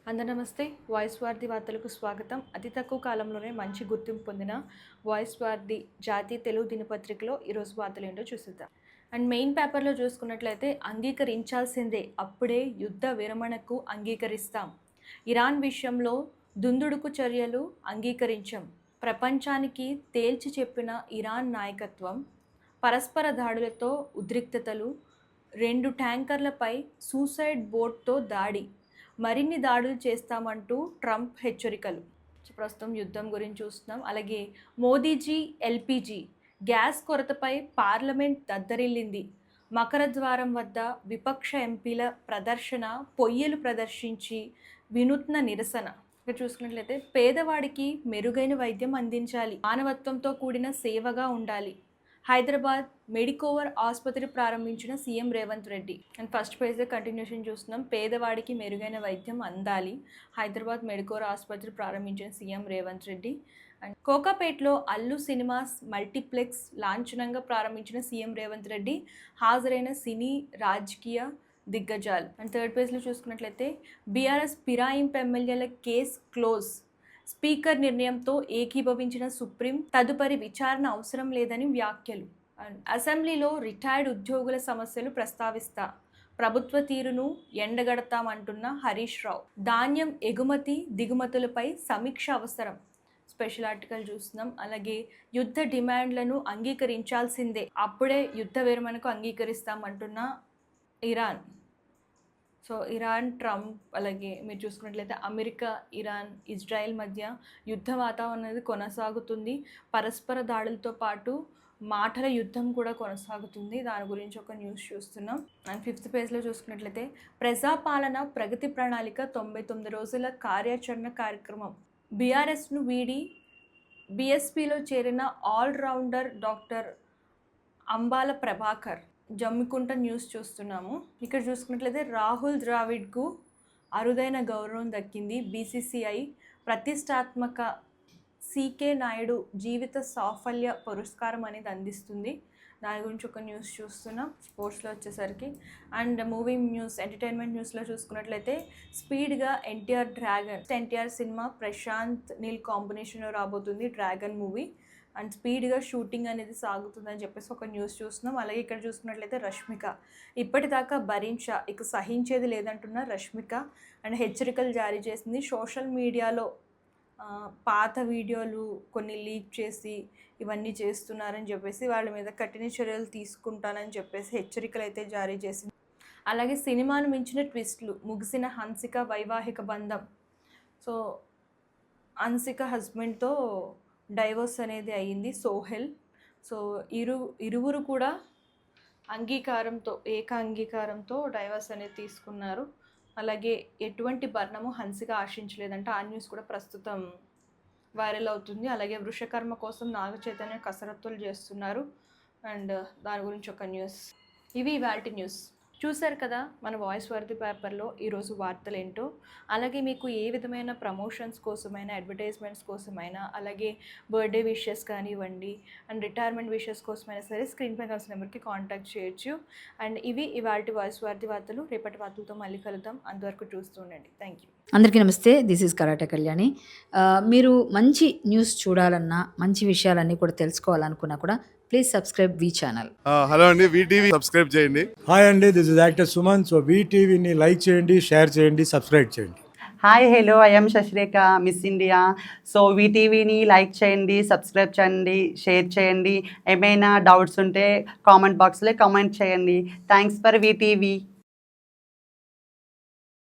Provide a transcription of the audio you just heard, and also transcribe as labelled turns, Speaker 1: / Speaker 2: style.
Speaker 1: అందరూ నమస్తే. వాయిస్ వార్ది వార్తలకు స్వాగతం. అతి తక్కువ కాలంలోనే మంచి గుర్తింపు పొందిన వాయిస్ వార్ది జాతీయ తెలుగు దినపత్రికలో ఈరోజు వార్తలు ఏంటో చూసిద్దాం. అండ్ మెయిన్ పేపర్లో చూసుకున్నట్లయితే అంగీకరించాల్సిందే, అప్పుడే యుద్ధ విరమణకు అంగీకరిస్తాం. ఇరాన్ విషయంలో దుందుడుకు చర్యలు అంగీకరించాం. ప్రపంచానికి తేల్చి చెప్పిన ఇరాన్ నాయకత్వం. పరస్పర దాడులతో ఉద్రిక్తతలు. 2 ట్యాంకర్లపై సూసైడ్ బోట్తో దాడి. మరిన్ని దాడులు చేస్తామంటూ ట్రంప్ హెచ్చరికలు. ప్రస్తుతం యుద్ధం గురించి చూస్తున్నాం. అలాగే Modiji LPG gas కొరతపై parliament దద్దరిల్లింది. Makar ద్వారం వద్ద విపక్ష ఎంపీల ప్రదర్శన, పొయ్యలు ప్రదర్శించి వినూత్న నిరసన. ఇక్కడ చూసుకున్నట్లయితే పేదవాడికి మెరుగైన వైద్యం అందించాలి, మానవత్వంతో కూడిన సేవగా ఉండాలి. హైదరాబాద్ మెడికోవర్ ఆసుపత్రి ప్రారంభించిన CM Revanth Reddy. And first పేజ్లో కంటిన్యూషన్ చూస్తున్నాం. పేదవాడికి మెరుగైన వైద్యం అందాలి, హైదరాబాద్ మెడికోవర్ ఆసుపత్రి ప్రారంభించిన సీఎం రేవంత్ రెడ్డి. అండ్ కోకాపేట్లో అల్లు సినిమాస్ మల్టీప్లెక్స్ లాంఛనంగా ప్రారంభించిన సీఎం రేవంత్ రెడ్డి. హాజరైన సినీ రాజకీయ దిగ్గజాలు. అండ్ థర్డ్ పేజ్లో చూసుకున్నట్లయితే బీఆర్ఎస్ ఫిరాయింపు ఎమ్మెల్యేల కేసు క్లోజ్. స్పీకర్ నిర్ణయంతో ఏకీభవించిన సుప్రీం. తదుపరి విచారణ అవసరం లేదని వ్యాఖ్యలు. అసెంబ్లీలో రిటైర్డ్ ఉద్యోగుల సమస్యలు ప్రస్తావిస్తా. ప్రభుత్వ తీరును ఎండగడతామంటున్న హరీష్ రావు. ధాన్యం ఎగుమతి దిగుమతులపై సమీక్ష అవసరం. స్పెషల్ ఆర్టికల్ చూస్తున్నాం. అలాగే యుద్ధ డిమాండ్లను అంగీకరించాల్సిందే, అప్పుడే యుద్ధ విరమణకు అంగీకరిస్తామంటున్న ఇరాన్. సో ఇరాన్, ట్రంప్, అలాగే మీరు చూసుకున్నట్లయితే అమెరికా, ఇరాన్, ఇజ్రాయెల్ మధ్య యుద్ధ వాతావరణం అనేది కొనసాగుతుంది. పరస్పర దాడులతో పాటు మాటల యుద్ధం కూడా కొనసాగుతుంది. దాని గురించి ఒక న్యూస్ చూస్తున్నాం. అండ్ ఫిఫ్త్ పేజ్లో చూసుకున్నట్లయితే ప్రజాపాలన ప్రగతి ప్రణాళిక 99 రోజుల కార్యాచరణ కార్యక్రమం. బీఆర్ఎస్ను వీడి బీఎస్పీలో చేరిన allrounder doctor Ambala Prabhakar. Jammikunta news చూస్తున్నాము. ఇక్కడ చూసుకున్నట్లయితే రాహుల్ ద్రావిడ్కు అరుదైన గౌరవం దక్కింది. బీసీసీఐ ప్రతిష్టాత్మక సీకే నాయుడు జీవిత సాఫల్య పురస్కారం అనేది అందిస్తుంది. దాని గురించి ఒక న్యూస్ చూస్తున్నాం. స్పోర్ట్స్లో వచ్చేసరికి అండ్ మూవింగ్ న్యూస్, ఎంటర్టైన్మెంట్ న్యూస్లో చూసుకున్నట్లయితే స్పీడ్గా ఎన్టీఆర్ సినిమా ప్రశాంత్ నీల్ కాంబినేషన్లో రాబోతుంది డ్రాగన్ మూవీ. అండ్ స్పీడ్గా షూటింగ్ అనేది సాగుతుందని చెప్పేసి ఒక న్యూస్ చూస్తున్నాం. అలాగే ఇక్కడ చూసుకున్నట్లయితే రష్మిక ఇప్పటిదాకా ఇక సహించేది లేదంటున్న రష్మిక అండ్ హెచ్చరికలు జారీ చేసింది. సోషల్ మీడియాలో పాత వీడియోలు కొన్ని లీక్ చేసి ఇవన్నీ చేస్తున్నారని చెప్పేసి వాళ్ళ మీద కఠిన చర్యలు తీసుకుంటానని చెప్పేసి హెచ్చరికలు అయితే జారీ చేసింది. అలాగే సినిమాను మించిన ట్విస్టులు. ముగిసిన హన్సిక వైవాహిక బంధం. సో హన్సిక హస్బెండ్తో డైవోర్స్ అనేది అయ్యింది, సోహెల్. సో ఇరువురు కూడా ఏక అంగీకారంతో డైవోర్స్ అనేది తీసుకున్నారు. అలాగే ఎటువంటి భరణము హన్సిక ఆశించలేదంటే ఆ న్యూస్ కూడా ప్రస్తుతం వైరల్ అవుతుంది. అలాగే వృషకర్మ కోసం నాగ చైతన్య కసరత్తులు చేస్తున్నారు. అండ్ దాని గురించి ఒక న్యూస్. ఇవి ఇవాల్టి న్యూస్. చూశారు కదా మన వాయిస్ వార్ది పేపర్లో ఈరోజు వార్తలు ఏంటో. అలాగే మీకు ఏ విధమైన ప్రమోషన్స్ కోసమైనా, అడ్వర్టైజ్మెంట్స్ కోసమైనా, అలాగే బర్త్డే విషెస్ కానివ్వండి అండ్ రిటైర్మెంట్ విషెస్ కోసమైనా సరే స్క్రీన్ పై కలిసిన నెంబర్కి కాంటాక్ట్ చేయొచ్చు. అండ్ ఇవి ఇవాల్టి వాయిస్ వార్ది వార్తలు. రేపటి వార్తలతో మళ్ళీ కలుద్దాం. అంతవరకు చూస్తూ ఉండండి. Thank you.
Speaker 2: అందరికీ నమస్తే. This is karate Kalyani. మీరు మంచి న్యూస్ చూడాలన్నా, మంచి విషయాలన్నీ కూడా తెలుసుకోవాలనుకున్నా కూడా please subscribe V channel.
Speaker 3: Hello అండి, వీటీవీ సబ్స్క్రైబ్ చేయండి.
Speaker 4: హాయ్ అండి, this is actor Suman. So వీటీవీని లైక్ చేయండి, షేర్ చేయండి, సబ్స్క్రైబ్ చేయండి.
Speaker 5: Hi hello, I'm Shashirekha, miss India. So వీటీవీని లైక్ చేయండి, సబ్స్క్రైబ్ చేయండి, షేర్ చేయండి. ఏమైనా డౌట్స్ ఉంటే కామెంట్ బాక్స్లో కామెంట్ చేయండి. Thanks for VTV.